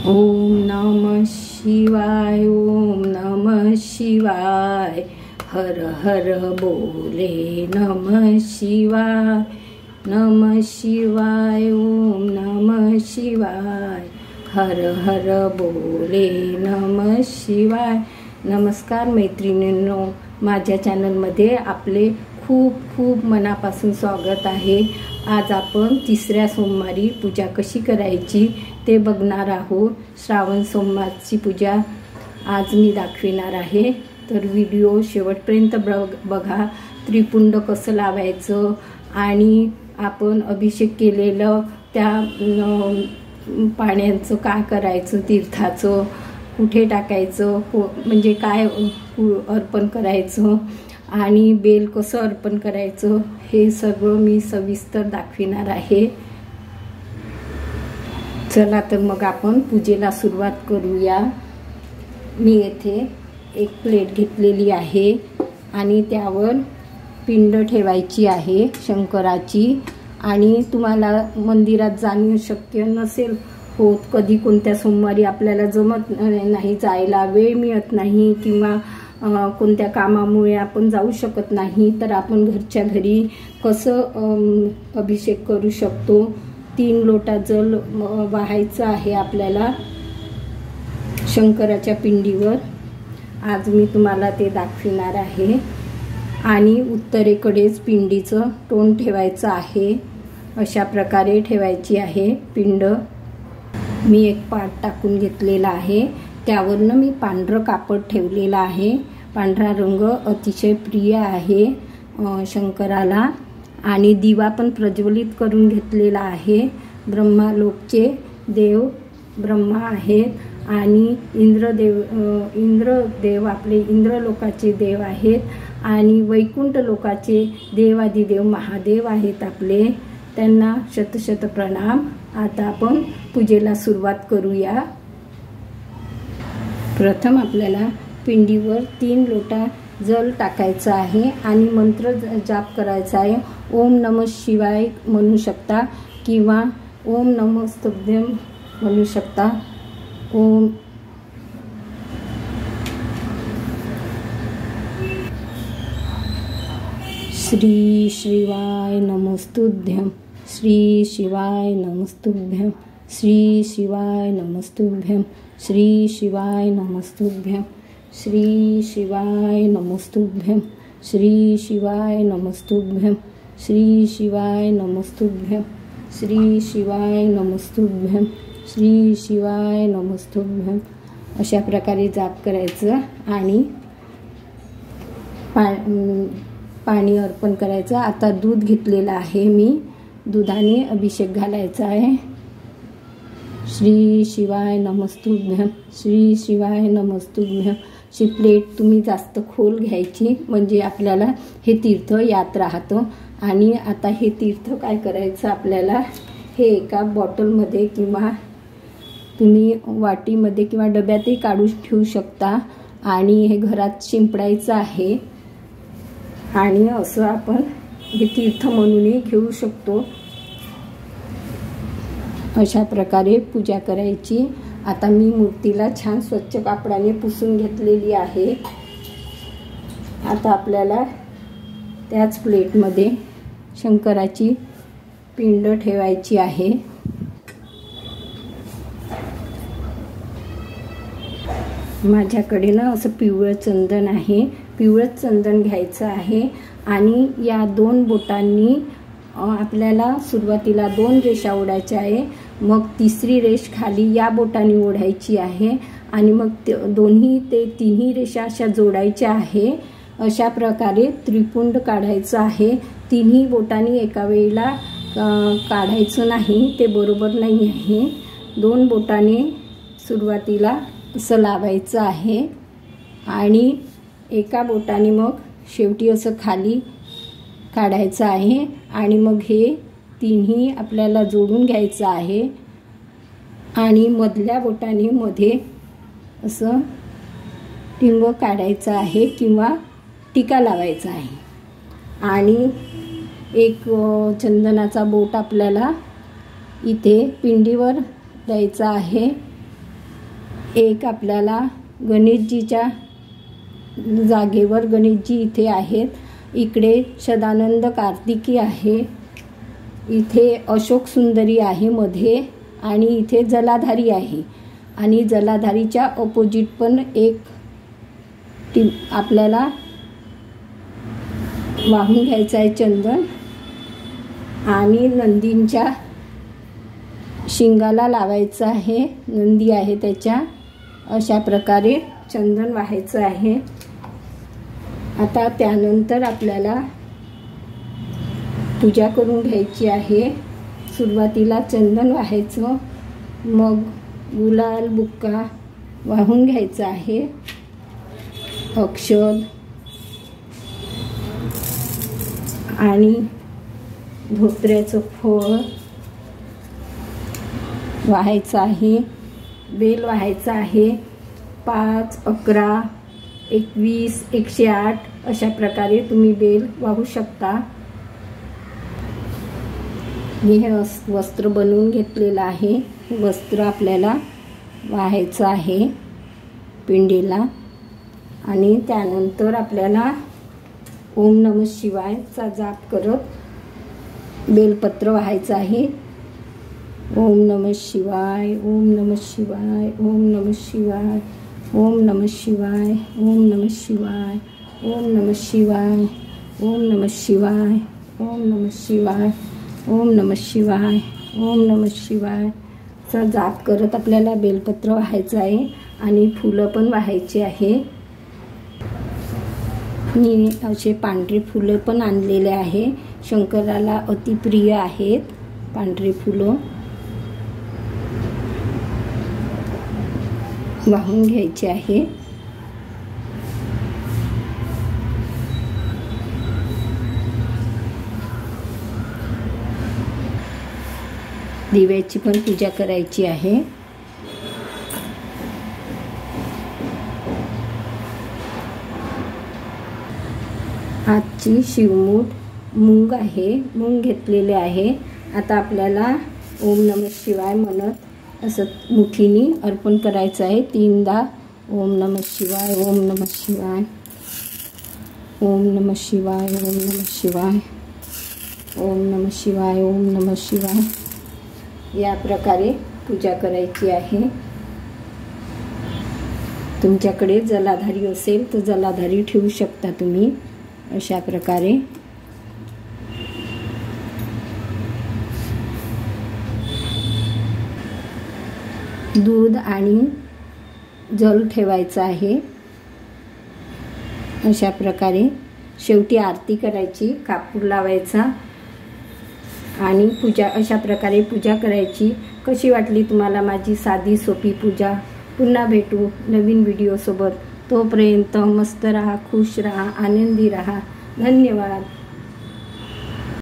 ओम नमः शिवाय, ओम नमः शिवाय, हर हर बोले नमः शिवाय, नमः शिवाय, ओम नमः शिवाय, हर हर बोले नमः शिवाय। नमस्कार मैत्रिणींनो, माझ्या चॅनलमध्ये आपले खूप खूप मनापासून स्वागत आहे। आज आपण तिसऱ्या सोमवारी पूजा कशी करायची ते बघणार आहोत। श्रावण सोमवारची पूजा आज मी दाखविणार आहे, तर व्हिडिओ शेवटपर्यंत बघा। त्रिपुंड कसं लावायचं आणि आपण अभिषेक केलेलं त्या पाण्याचं काय करायचं, तीर्थाचं कुठे टाकायचं, म्हणजे काय अर्पण करायचं आणि बेल कसं अर्पण करायचं हे सगळं मी सविस्तर दाखविणार आहे। चला तर मग आपण पूजेला सुरुवात करूया। मी येथे एक प्लेट घेतलेली आहे आणि त्यावर पिंड ठेवायची आहे शंकराची। आणि तुम्हाला मंदिरात जाणे शक्य नसेल होत, कधी कोणत्या सोमवारी आपल्याला जमत नाही जायला, वेळ मिळत नाही किंवा कोणत्या कामामुळे आपण जाऊ शकत नाही, तर आपण घरच्या घरी कसं अभिषेक करू शकतो। 3 लोटा जल वाहायचं आहे आपल्याला शंकराच्या पिंडीवर। आज मी तुम्हाला ते दाखविणार आहे। आणि उत्तरेकडेच पिंडीचं तोंड ठेवायचं आहे, अशा प्रकारे ठेवायची आहे पिंड। मी एक पाट टाकून घेतलेला आहे, त्यावरनं मी पांढरं कापड ठेवलेलं आहे। पांढरा रंग अतिशय प्रिय आहे शंकराला। आणि दिवा पण प्रज्वलित करून घेतलेला आहे। ब्रह्मालोकचे देव ब्रह्मा आहेत आणि इंद्रदेव आपले इंद्रलोकाचे देव आहेत आणि वैकुंठ लोकाचे देवादिदेव महादेव आहेत आपले, त्यांना शतशत प्रणाम। आता आपण पूजेला सुरुवात करूया। प्रथम आपल्याला पिंडीवर 3 लोटा जल टाकायचं आहे आणि मंत्र जाप करायचा आहे। ओम नमः शिवाय म्हणू शकता किंवा ओम नमस्तुभ्यं म्हणू शकता। ओम श्री शिवाय नमस्तुभ्यं, श्री शिवाय नमस्तुभ्यं, श्री शिवाय नमस्तुभ्यं, श्री शिवाय नमस्तुभ्यं, श्री शिवाय नमस्तुभ्यं, श्री शिवाय नमस्तुभ्यं, श्री शिवाय नमस्तुभ्यं, श्री शिवाय नमस्तुभ्यं, श्री शिवाय नमस्तुभ्यं, अशा प्रकारे जाप करायचं आणि पाणी अर्पण करायचं। आता दूध घेतलेलं आहे मी, दुधाने अभिषेक घालायचा आहे। श्री शिवाय नमस्तुभ्यं, श्री शिवाय नमस्तुभ्यं। ची प्लेट तुम्ही जास्त खोल घ्यायची, म्हणजे आपल्याला हे तीर्थ याद राहतं। आणि आता हे तीर्थ काय करायचं आपल्याला, हे एका बॉटलमध्ये किंवा तुम्ही वाटीमध्ये किंवा डब्यातही काढून ठेवू शकता आणि हे घरात शिंपडायचं आहे। आणि असं आपण हे तीर्थ म्हणूनही घेऊ शकतो। अशा प्रकारे पूजा करायची। आता मी मूर्तीला छान स्वच्छ कापडाने पुसून घेतलेली आहे। आता आपल्याला त्याच प्लेटमध्ये शंकराची पिंड ठेवायची आहे। माझ्याकडे ना असं पिवळं चंदन आहे, पिवळं चंदन घ्यायचं आहे आणि या 2 बोटांनी आपल्याला सुरुवातीला 2 रेषा ओढायच्या आहे, मग तिसरी रेष खाली या बोटाने ओढायची आहे आणि मग तिन्ही रेषा अशा जोडायच्या आहे। अशा प्रकारे त्रिपुंड काढायचं आहे। तिन्ही बोटांनी एका वेळेला काढायचं नाही, ते बरोबर नाही आहे। 2 बोटाने सुरुवातीला असं लावायचं आहे आणि एका बोटाने मग शेवटी असं खाली काढायचं आहे आणि मग हे तिन्ही आपल्याला जोडून घ्यायचं आहे आणि मधल्या बोटाने मध्ये असं टिंब काढायचं आहे किंवा टीका लावायचा आहे। आणि एक चंदनाचा बोट आपल्याला इथे पिंडीवर द्यायचा आहे एक आपल्याला गणेशजीच्या जागेवर गणेशजी इथे आहेत, इकडे सदानंद कार्तिकी आहे, इथे अशोक सुंदरी आहे मध्ये, आणि इथे जलाधारी आहे. आणि जलाधारीच्या अपोजिट पण एक आपल्याला वाहून घ्यायचं आहे चंदन. आणि नंदींच्या शिंगाला लावायचं आहे, नंदी आहे त्याच्या, अशा प्रकारे चंदन वाहायचं आहे. आता त्यानंतर आपल्याला पूजा करून घ्यायची आहे. सुरुवातीला चंदन वाहायचं, मग गुलाल बुक्का वाहून घ्यायचा आहे, अक्षत आणि धोत्र्याचं फळ वाहायचं आहे, बेल वाहायचं आहे. 5, 11, 21, 108 अशा प्रकारे तुम्ही बेल वाहू शकता. मी हे वस्त्र बनवून घेतलेलं आहे. हे वस्त्र आपल्याला वाहायचं आहे पिंडीला. आणि त्यानंतर आपल्याला ओम नमः शिवायचा जाप करत बेलपत्र वाहायचं आहे. ओम नमः शिवाय, ओम नमः शिवाय, ओम नमः शिवाय, ओम नमः शिवाय, ओम नमः शिवाय, ओम नमः शिवाय, ओम नमः शिवाय, ओम नमः शिवाय, ओम नमः शिवाय, ओम नमः शिवाय चा जाप करत आपल्याला बेलपत्र वाहायचं आहे. आणि फुलं पण वाहायची आहे. मी असे पांढरे फुलं पण आणलेले आहे, शंकराला अतिप्रिय आहेत पांढरे फुलं. वाहून घ्यायचे आहे. दिव्याची पण पूजा करायची आहे. आजची शिवमूठ मूग आहे, मूग घेतलेले आहे. आता आपल्याला ओम नमः शिवाय म्हणत असं मुठीने अर्पण करायचं आहे 3दा. ओम नमः शिवाय, ओम नमः शिवाय, ओम नमः शिवाय, ओम नमः शिवाय, ओम नमः शिवाय, ओम नमः शिवाय या प्रकारे पूजा करायची आहे. तुमच्याकडे जलाधारी असेल तर जलाधारी ठेवू शकता तुम्ही. अशा प्रकारे दूध आणि जल ठेवायचं आहे. अशा प्रकारे शेवटी आरती करायची, कापूर लावायचा आणि पूजा अशा प्रकारे पूजा करायची. कशी वाटली तुम्हाला माझी साधी सोपी पूजा? पुन्हा भेटू नवीन व्हिडिओसोबत. तोपर्यंत मस्त राहा, खुश राहा, आनंदी राहा. धन्यवाद.